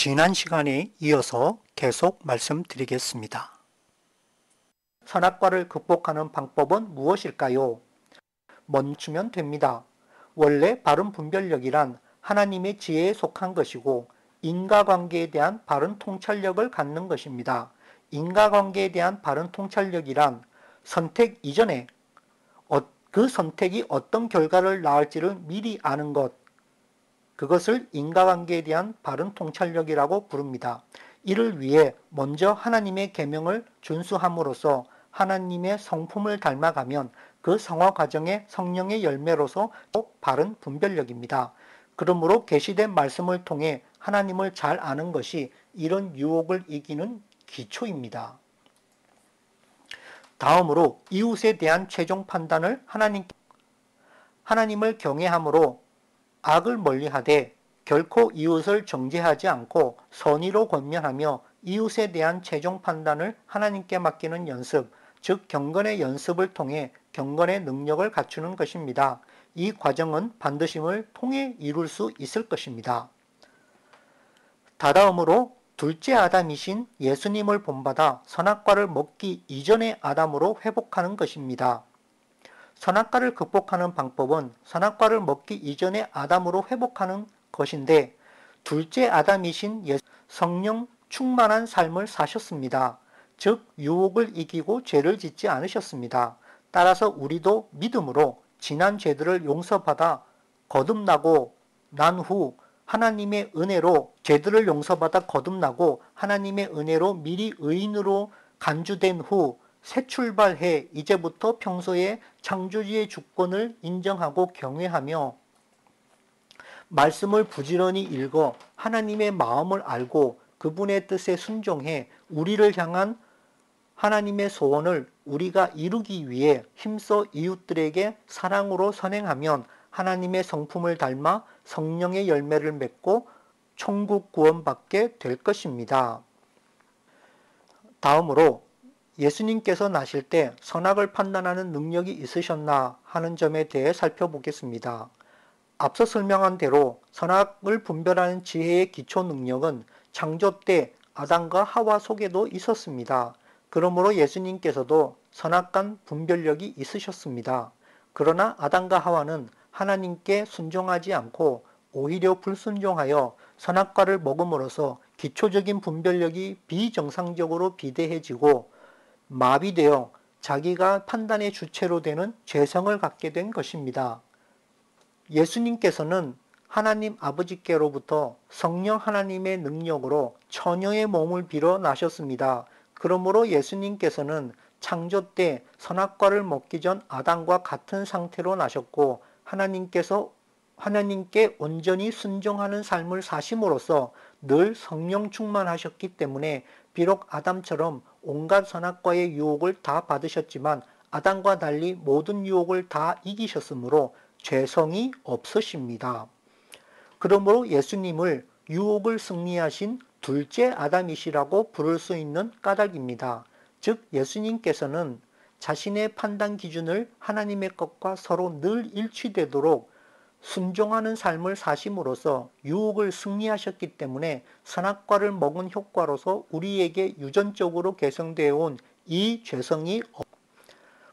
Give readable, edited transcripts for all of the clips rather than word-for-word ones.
지난 시간에 이어서 계속 말씀드리겠습니다. 선악과를 극복하는 방법은 무엇일까요? 멈추면 됩니다. 원래 바른 분별력이란 하나님의 지혜에 속한 것이고 인과관계에 대한 바른 통찰력을 갖는 것입니다. 인과관계에 대한 바른 통찰력이란 선택 이전에 그 선택이 어떤 결과를 낳을지를 미리 아는 것, 그것을 인과관계에 대한 바른 통찰력이라고 부릅니다. 이를 위해 먼저 하나님의 계명을 준수함으로써 하나님의 성품을 닮아가면 그 성화 과정의 성령의 열매로서 바른 분별력입니다. 그러므로 계시된 말씀을 통해 하나님을 잘 아는 것이 이런 유혹을 이기는 기초입니다. 다음으로 이웃에 대한 최종 판단을 하나님을 경외함으로 악을 멀리하되 결코 이웃을 정죄하지 않고 선의로 권면하며 이웃에 대한 최종 판단을 하나님께 맡기는 연습, 즉 경건의 연습을 통해 경건의 능력을 갖추는 것입니다. 이 과정은 반드시을 통해 이룰 수 있을 것입니다. 다다음으로 둘째 아담이신 예수님을 본받아 선악과를 먹기 이전의 아담으로 회복하는 것입니다. 선악과를 극복하는 방법은 선악과를 먹기 이전의 아담으로 회복하는 것인데 둘째 아담이신 성령 충만한 삶을 사셨습니다. 즉 유혹을 이기고 죄를 짓지 않으셨습니다. 따라서 우리도 믿음으로 지난 죄들을 용서받아 거듭나고 난 후 하나님의 은혜로 죄들을 용서받아 거듭나고 하나님의 은혜로 미리 의인으로 간주된 후 새 출발해 이제부터 평소에 창조주의 주권을 인정하고 경외하며 말씀을 부지런히 읽어 하나님의 마음을 알고 그분의 뜻에 순종해 우리를 향한 하나님의 소원을 우리가 이루기 위해 힘써 이웃들에게 사랑으로 선행하면 하나님의 성품을 닮아 성령의 열매를 맺고 천국 구원받게 될 것입니다. 다음으로 예수님께서 나실 때 선악을 판단하는 능력이 있으셨나 하는 점에 대해 살펴보겠습니다. 앞서 설명한 대로 선악을 분별하는 지혜의 기초 능력은 창조 때 아담과 하와 속에도 있었습니다. 그러므로 예수님께서도 선악간 분별력이 있으셨습니다. 그러나 아담과 하와는 하나님께 순종하지 않고 오히려 불순종하여 선악과를 먹음으로써 기초적인 분별력이 비정상적으로 비대해지고 마비되어 자기가 판단의 주체로 되는 죄성을 갖게 된 것입니다. 예수님께서는 하나님 아버지께로부터 성령 하나님의 능력으로 처녀의 몸을 빌어 나셨습니다. 그러므로 예수님께서는 창조 때 선악과를 먹기 전 아담과 같은 상태로 나셨고 하나님께 온전히 순종하는 삶을 사심으로써 늘 성령 충만하셨기 때문에 비록 아담처럼 온갖 선악과의 유혹을 다 받으셨지만 아담과 달리 모든 유혹을 다 이기셨으므로 죄성이 없으십니다. 그러므로 예수님을 유혹을 승리하신 둘째 아담이시라고 부를 수 있는 까닭입니다. 즉 예수님께서는 자신의 판단 기준을 하나님의 것과 서로 늘 일치되도록 순종하는 삶을 사심으로써 유혹을 승리하셨기 때문에 선악과를 먹은 효과로서 우리에게 유전적으로 개성되어 온 이 죄성이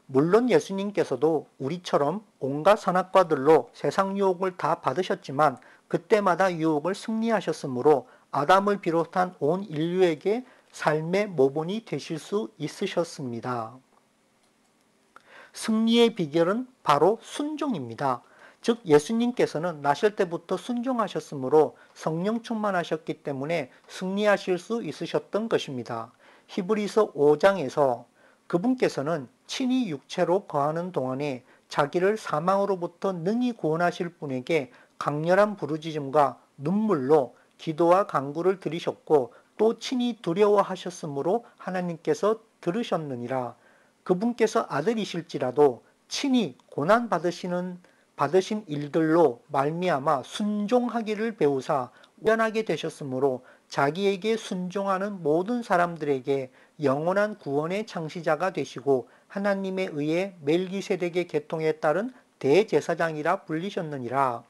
물론 예수님께서도 우리처럼 온갖 선악과들로 세상 유혹을 다 받으셨지만 그때마다 유혹을 승리하셨으므로 아담을 비롯한 온 인류에게 삶의 모본이 되실 수 있으셨습니다. 승리의 비결은 바로 순종입니다. 즉 예수님께서는 나실 때부터 순종하셨으므로 성령 충만하셨기 때문에 승리하실 수 있으셨던 것입니다. 히브리서 5장에서 그분께서는 친히 육체로 거하는 동안에 자기를 사망으로부터 능히 구원하실 분에게 강렬한 부르짖음과 눈물로 기도와 간구를 드리셨고 또 친히 두려워하셨으므로 하나님께서 들으셨느니라. 그분께서 아들이실지라도 친히 고난 받으신 일들로 말미암아 순종하기를 배우사 온전하게 되셨으므로 자기에게 순종하는 모든 사람들에게 영원한 구원의 창시자가 되시고 하나님에 의해 멜기세덱의 계통에 따른 대제사장이라 불리셨느니라.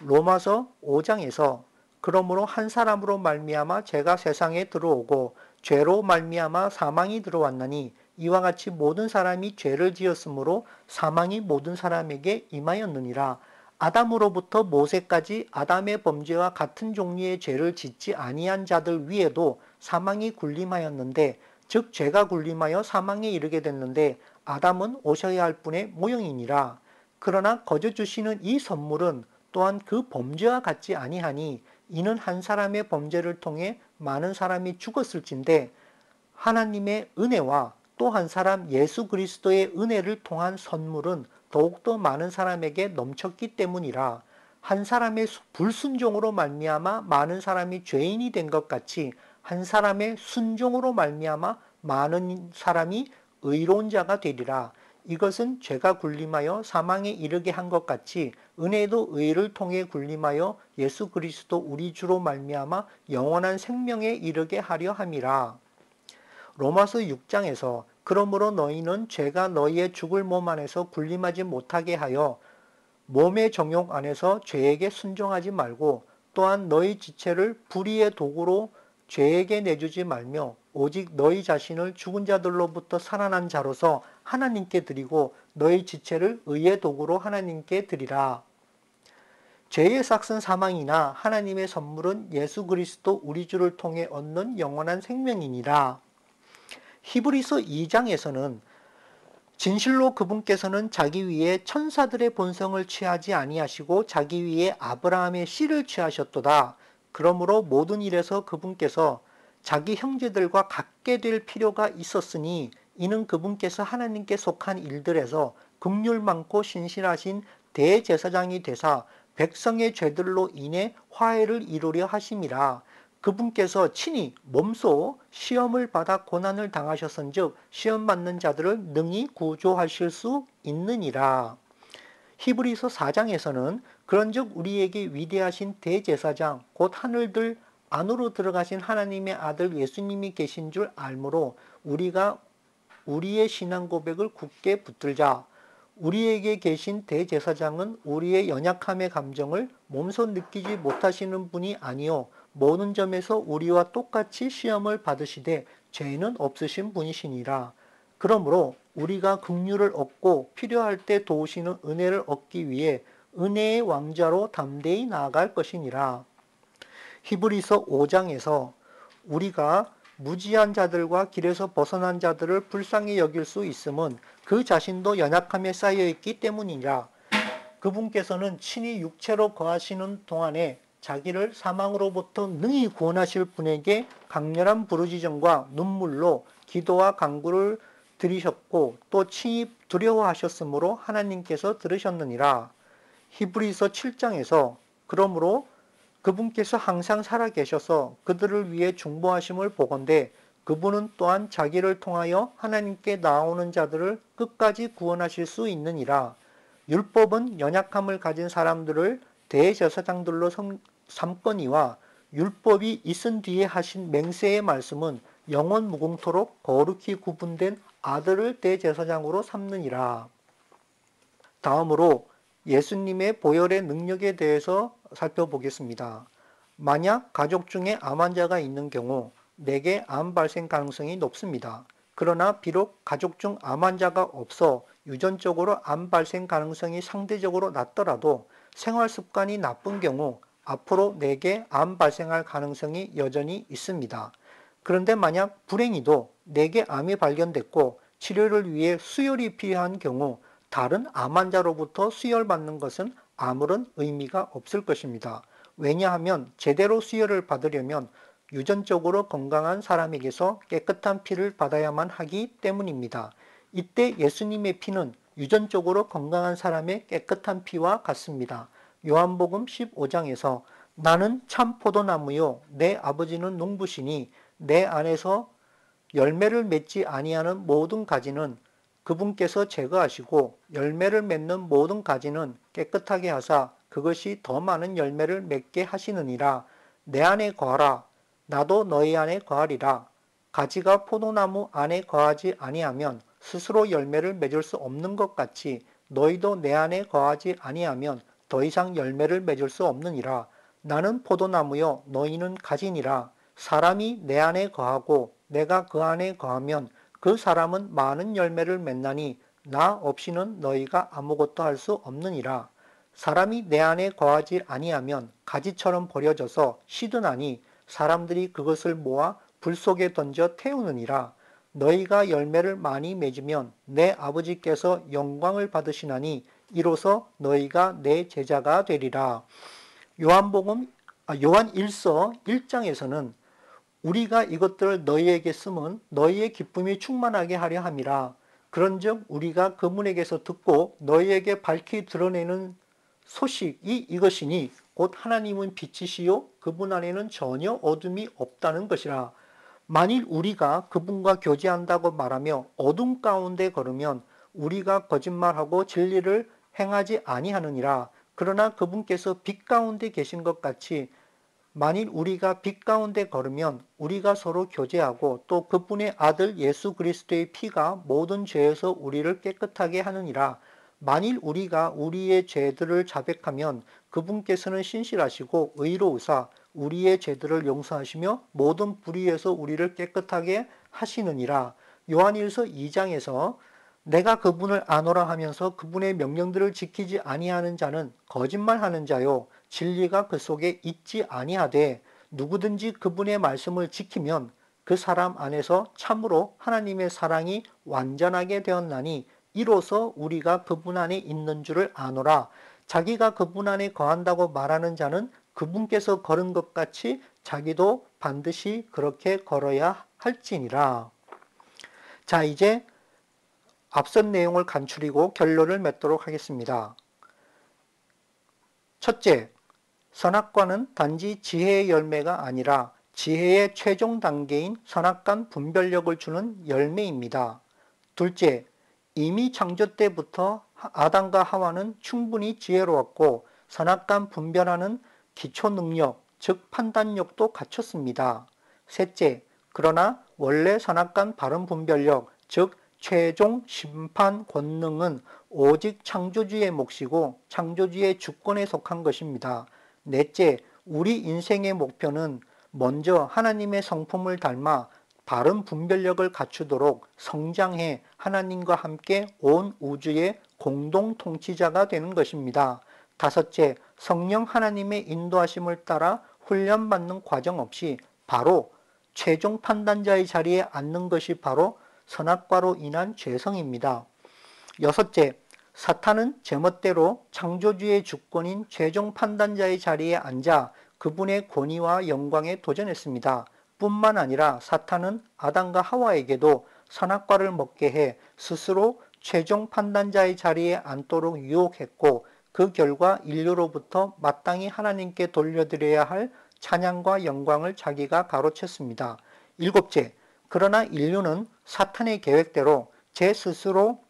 로마서 5장에서 그러므로 한 사람으로 말미암아 죄가 세상에 들어오고 죄로 말미암아 사망이 들어왔나니 이와 같이 모든 사람이 죄를 지었으므로 사망이 모든 사람에게 임하였느니라. 아담으로부터 모세까지 아담의 범죄와 같은 종류의 죄를 짓지 아니한 자들 위에도 사망이 군림하였는데, 즉 죄가 군림하여 사망에 이르게 됐는데 아담은 오셔야 할 분의 모형이니라. 그러나 거저 주시는 이 선물은 또한 그 범죄와 같지 아니하니 이는 한 사람의 범죄를 통해 많은 사람이 죽었을진데 하나님의 은혜와 또 한 사람 예수 그리스도의 은혜를 통한 선물은 더욱더 많은 사람에게 넘쳤기 때문이라. 한 사람의 불순종으로 말미암아 많은 사람이 죄인이 된 것 같이 한 사람의 순종으로 말미암아 많은 사람이 의로운 자가 되리라. 이것은 죄가 군림하여 사망에 이르게 한 것 같이 은혜도 의를 통해 군림하여 예수 그리스도 우리 주로 말미암아 영원한 생명에 이르게 하려 함이라. 로마서 6장에서 그러므로 너희는 죄가 너희의 죽을 몸 안에서 군림하지 못하게 하여 몸의 정욕 안에서 죄에게 순종하지 말고 또한 너희 지체를 불의의 도구로 죄에게 내주지 말며 오직 너희 자신을 죽은 자들로부터 살아난 자로서 하나님께 드리고 너희 지체를 의의 도구로 하나님께 드리라. 죄의 삭은 사망이나 하나님의 선물은 예수 그리스도 우리 주를 통해 얻는 영원한 생명이니라. 히브리서 2장에서는 진실로 그분께서는 자기 위에 천사들의 본성을 취하지 아니하시고 자기 위에 아브라함의 씨를 취하셨도다. 그러므로 모든 일에서 그분께서 자기 형제들과 같게 될 필요가 있었으니 이는 그분께서 하나님께 속한 일들에서 긍휼 많고 신실하신 대제사장이 되사 백성의 죄들로 인해 화해를 이루려 하심이라. 그분께서 친히 몸소 시험을 받아 고난을 당하셨은즉 시험 받는 자들을 능히 구조하실 수 있느니라. 히브리서 4장에서는 그런즉 우리에게 위대하신 대제사장 곧 하늘들 안으로 들어가신 하나님의 아들 예수님이 계신 줄 알므로 우리가 우리의 신앙 고백을 굳게 붙들자. 우리에게 계신 대제사장은 우리의 연약함의 감정을 몸소 느끼지 못하시는 분이 아니요 모든 점에서 우리와 똑같이 시험을 받으시되 죄는 없으신 분이시니라. 그러므로 우리가 긍휼을 얻고 필요할 때 도우시는 은혜를 얻기 위해 은혜의 왕자로 담대히 나아갈 것이니라. 히브리서 5장에서 우리가 무지한 자들과 길에서 벗어난 자들을 불쌍히 여길 수 있음은 그 자신도 연약함에 쌓여 있기 때문이라. 그분께서는 친히 육체로 거하시는 동안에 자기를 사망으로부터 능히 구원하실 분에게 강렬한 부르짖음과 눈물로 기도와 간구를 드리셨고 또 친히 두려워하셨으므로 하나님께서 들으셨느니라. 히브리서 7장에서 그러므로 그분께서 항상 살아계셔서 그들을 위해 중보하심을 보건대 그분은 또한 자기를 통하여 하나님께 나오는 자들을 끝까지 구원하실 수 있느니라. 율법은 연약함을 가진 사람들을 대제사장들로 삼거니와 율법이 있은 뒤에 하신 맹세의 말씀은 영원 무궁토록 거룩히 구분된 아들을 대제사장으로 삼느니라. 다음으로 예수님의 보혈의 능력에 대해서 살펴보겠습니다. 만약 가족 중에 암 환자가 있는 경우 내게 암 발생 가능성이 높습니다. 그러나 비록 가족 중 암 환자가 없어 유전적으로 암 발생 가능성이 상대적으로 낮더라도 생활 습관이 나쁜 경우 앞으로 내게 암 발생할 가능성이 여전히 있습니다. 그런데 만약 불행히도 내게 암이 발견됐고 치료를 위해 수혈이 필요한 경우 다른 암 환자로부터 수혈받는 것은 아무런 의미가 없을 것입니다. 왜냐하면 제대로 수혈을 받으려면 유전적으로 건강한 사람에게서 깨끗한 피를 받아야만 하기 때문입니다. 이때 예수님의 피는 유전적으로 건강한 사람의 깨끗한 피와 같습니다. 요한복음 15장에서 나는 참 포도나무요 내 아버지는 농부시니 내 안에서 열매를 맺지 아니하는 모든 가지는 그분께서 제거하시고 열매를 맺는 모든 가지는 깨끗하게 하사 그것이 더 많은 열매를 맺게 하시느니라. 내 안에 거하라. 나도 너희 안에 거하리라. 가지가 포도나무 안에 거하지 아니하면 스스로 열매를 맺을 수 없는 것 같이 너희도 내 안에 거하지 아니하면 더 이상 열매를 맺을 수 없느니라. 나는 포도나무요 너희는 가지니라. 사람이 내 안에 거하고 내가 그 안에 거하면 그 사람은 많은 열매를 맺나니 나 없이는 너희가 아무것도 할 수 없느니라. 사람이 내 안에 거하지 아니하면 가지처럼 버려져서 시드나니 사람들이 그것을 모아 불 속에 던져 태우느니라. 너희가 열매를 많이 맺으면 내 아버지께서 영광을 받으시나니 이로써 너희가 내 제자가 되리라. 요한 1서 1장에서는 우리가 이것들을 너희에게 쓰면 너희의 기쁨이 충만하게 하려 함이라. 그런즉 우리가 그분에게서 듣고 너희에게 밝히 드러내는 소식이 이것이니 곧 하나님은 빛이시요 그분 안에는 전혀 어둠이 없다는 것이라. 만일 우리가 그분과 교제한다고 말하며 어둠 가운데 걸으면 우리가 거짓말하고 진리를 행하지 아니하느니라. 그러나 그분께서 빛 가운데 계신 것 같이 만일 우리가 빛 가운데 걸으면 우리가 서로 교제하고 또 그분의 아들 예수 그리스도의 피가 모든 죄에서 우리를 깨끗하게 하느니라. 만일 우리가 우리의 죄들을 자백하면 그분께서는 신실하시고 의로우사 우리의 죄들을 용서하시며 모든 불의에서 우리를 깨끗하게 하시느니라. 요한일서 2장에서 내가 그분을 아노라 하면서 그분의 명령들을 지키지 아니하는 자는 거짓말하는 자요 진리가 그 속에 있지 아니하되 누구든지 그분의 말씀을 지키면 그 사람 안에서 참으로 하나님의 사랑이 완전하게 되었나니 이로써 우리가 그분 안에 있는 줄을 아노라. 자기가 그분 안에 거한다고 말하는 자는 그분께서 걸은 것 같이 자기도 반드시 그렇게 걸어야 할지니라. 자, 이제 앞선 내용을 간추리고 결론을 맺도록 하겠습니다. 첫째, 선악과는 단지 지혜의 열매가 아니라 지혜의 최종 단계인 선악간 분별력을 주는 열매입니다. 둘째, 이미 창조 때부터 아담과 하와는 충분히 지혜로웠고 선악간 분별하는 기초 능력, 즉 판단력도 갖췄습니다. 셋째, 그러나 원래 선악간 바른 분별력, 즉 최종 심판 권능은 오직 창조주의 몫이고 창조주의 주권에 속한 것입니다. 넷째, 우리 인생의 목표는 먼저 하나님의 성품을 닮아 바른 분별력을 갖추도록 성장해 하나님과 함께 온 우주의 공동 통치자가 되는 것입니다. 다섯째, 성령 하나님의 인도하심을 따라 훈련받는 과정 없이 바로 최종 판단자의 자리에 앉는 것이 바로 선악과로 인한 죄성입니다. 여섯째, 사탄은 제멋대로 창조주의 주권인 최종 판단자의 자리에 앉아 그분의 권위와 영광에 도전했습니다. 뿐만 아니라 사탄은 아담과 하와에게도 선악과를 먹게 해 스스로 최종 판단자의 자리에 앉도록 유혹했고 그 결과 인류로부터 마땅히 하나님께 돌려드려야 할 찬양과 영광을 자기가 가로챘습니다. 일곱째, 그러나 인류는 사탄의 계획대로 제 스스로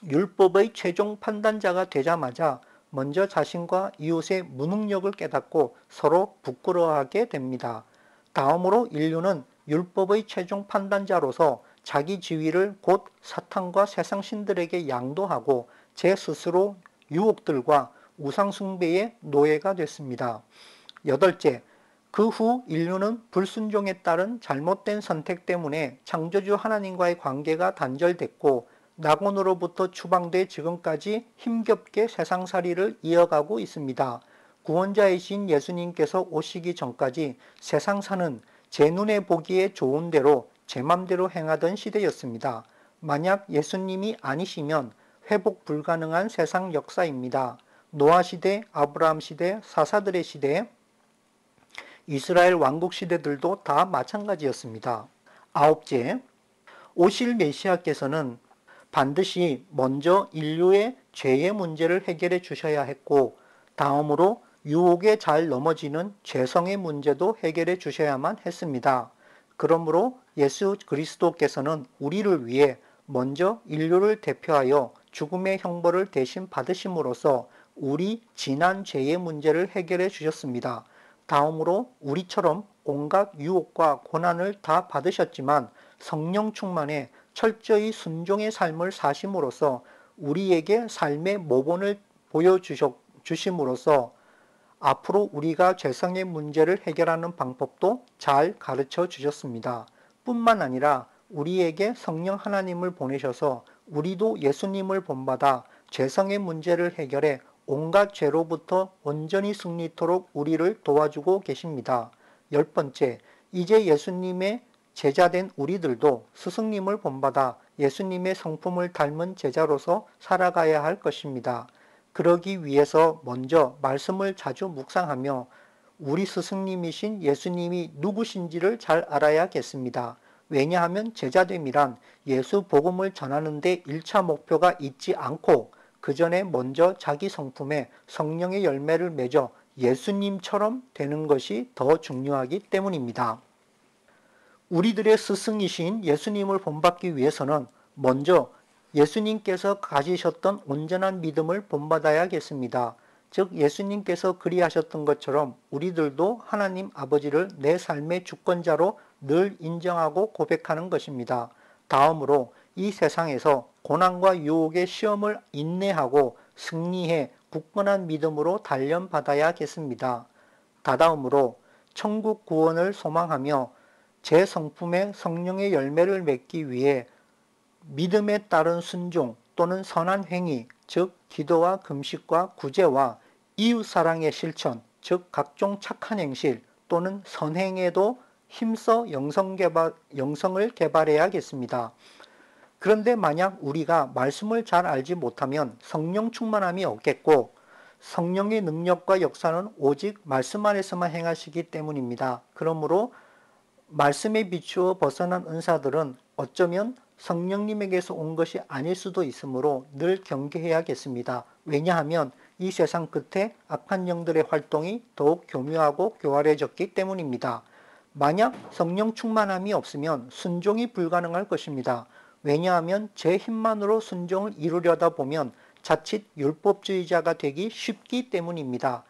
율법의 최종 판단자가 되자마자 먼저 자신과 이웃의 무능력을 깨닫고 서로 부끄러워하게 됩니다. 다음으로 인류는 율법의 최종 판단자로서 자기 지위를 곧 사탄과 세상 신들에게 양도하고 제 스스로 유혹들과 우상숭배의 노예가 됐습니다. 여덟째, 그 후 인류는 불순종에 따른 잘못된 선택 때문에 창조주 하나님과의 관계가 단절됐고 낙원으로부터 추방돼 지금까지 힘겹게 세상살이를 이어가고 있습니다. 구원자이신 예수님께서 오시기 전까지 세상 사는 제 눈에 보기에 좋은 대로 제 맘대로 행하던 시대였습니다. 만약 예수님이 아니시면 회복 불가능한 세상 역사입니다. 노아 시대, 아브라함 시대, 사사들의 시대, 이스라엘 왕국 시대들도 다 마찬가지였습니다. 아홉째, 오실 메시아께서는 반드시 먼저 인류의 죄의 문제를 해결해 주셔야 했고 다음으로 유혹에 잘 넘어지는 죄성의 문제도 해결해 주셔야만 했습니다. 그러므로 예수 그리스도께서는 우리를 위해 먼저 인류를 대표하여 죽음의 형벌을 대신 받으심으로써 우리 지난 죄의 문제를 해결해 주셨습니다. 다음으로 우리처럼 온갖 유혹과 고난을 다 받으셨지만 성령 충만에 철저히 순종의 삶을 사심으로써 우리에게 삶의 모본을 보여주심으로써 앞으로 우리가 죄성의 문제를 해결하는 방법도 잘 가르쳐 주셨습니다. 뿐만 아니라 우리에게 성령 하나님을 보내셔서 우리도 예수님을 본받아 죄성의 문제를 해결해 온갖 죄로부터 온전히 승리토록 우리를 도와주고 계십니다. 10번째, 이제 예수님의 제자된 우리들도 스승님을 본받아 예수님의 성품을 닮은 제자로서 살아가야 할 것입니다. 그러기 위해서 먼저 말씀을 자주 묵상하며 우리 스승님이신 예수님이 누구신지를 잘 알아야겠습니다. 왜냐하면 제자됨이란 예수 복음을 전하는 데 1차 목표가 있지 않고 그 전에 먼저 자기 성품에 성령의 열매를 맺어 예수님처럼 되는 것이 더 중요하기 때문입니다. 우리들의 스승이신 예수님을 본받기 위해서는 먼저 예수님께서 가지셨던 온전한 믿음을 본받아야겠습니다. 즉 예수님께서 그리하셨던 것처럼 우리들도 하나님 아버지를 내 삶의 주권자로 늘 인정하고 고백하는 것입니다. 다음으로 이 세상에서 고난과 유혹의 시험을 인내하고 승리해 굳건한 믿음으로 단련받아야겠습니다. 다다음으로 천국 구원을 소망하며 제 성품에 성령의 열매를 맺기 위해 믿음에 따른 순종 또는 선한 행위, 즉 기도와 금식과 구제와 이웃사랑의 실천, 즉 각종 착한 행실 또는 선행에도 힘써 영성을 개발해야겠습니다. 그런데 만약 우리가 말씀을 잘 알지 못하면 성령 충만함이 없겠고 성령의 능력과 역사는 오직 말씀 안에서만 행하시기 때문입니다. 그러므로 말씀에 비추어 벗어난 은사들은 어쩌면 성령님에게서 온 것이 아닐 수도 있으므로 늘 경계해야겠습니다. 왜냐하면 이 세상 끝에 악한 영들의 활동이 더욱 교묘하고 교활해졌기 때문입니다. 만약 성령 충만함이 없으면 순종이 불가능할 것입니다. 왜냐하면 제 힘만으로 순종을 이루려다 보면 자칫 율법주의자가 되기 쉽기 때문입니다.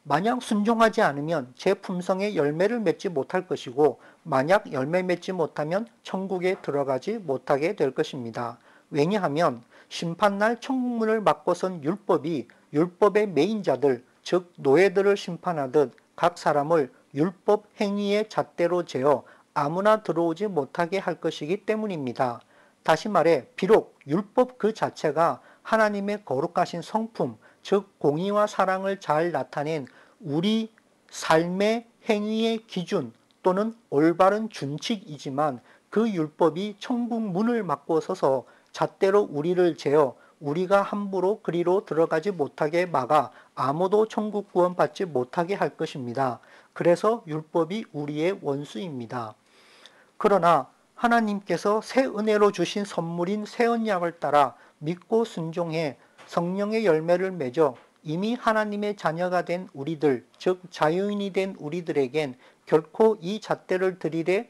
만약 순종하지 않으면 제 품성에 열매를 맺지 못할 것이고 만약 열매 맺지 못하면 천국에 들어가지 못하게 될 것입니다. 왜냐하면 심판날 천국문을 막고선 율법이 율법의 매인자들 즉 노예들을 심판하듯 각 사람을 율법 행위의 잣대로 재어 아무나 들어오지 못하게 할 것이기 때문입니다. 다시 말해 비록 율법 그 자체가 하나님의 거룩하신 성품 즉 공의와 사랑을 잘 나타낸 우리 삶의 행위의 기준 또는 올바른 준칙이지만 그 율법이 천국 문을 막고 서서 잣대로 우리를 재어 우리가 함부로 그리로 들어가지 못하게 막아 아무도 천국 구원 받지 못하게 할 것입니다. 그래서 율법이 우리의 원수입니다. 그러나 하나님께서 새 은혜로 주신 선물인 새 언약을 따라 믿고 순종해 성령의 열매를 맺어 이미 하나님의 자녀가 된 우리들, 즉 자유인이 된 우리들에겐 결코 이 잣대를 들이대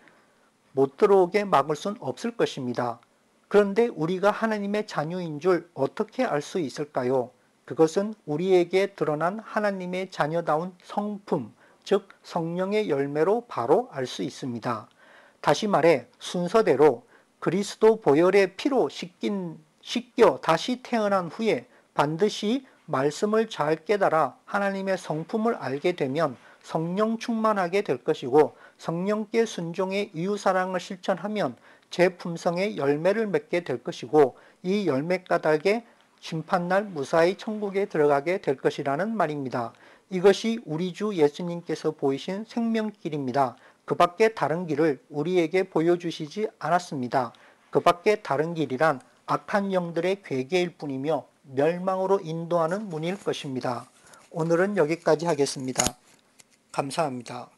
못 들어오게 막을 순 없을 것입니다. 그런데 우리가 하나님의 자녀인 줄 어떻게 알 수 있을까요? 그것은 우리에게 드러난 하나님의 자녀다운 성품, 즉 성령의 열매로 바로 알 수 있습니다. 다시 말해 순서대로 그리스도 보혈의 피로 씻겨 다시 태어난 후에 반드시 말씀을 잘 깨달아 하나님의 성품을 알게 되면 성령 충만하게 될 것이고 성령께 순종해 이웃사랑을 실천하면 제 품성의 열매를 맺게 될 것이고 이 열매 까닭에 심판날 무사히 천국에 들어가게 될 것이라는 말입니다. 이것이 우리 주 예수님께서 보이신 생명길입니다. 그 밖에 다른 길을 우리에게 보여주시지 않았습니다. 그 밖에 다른 길이란 악한 영들의 괴계일 뿐이며 멸망으로 인도하는 문일 것입니다. 오늘은 여기까지 하겠습니다. 감사합니다.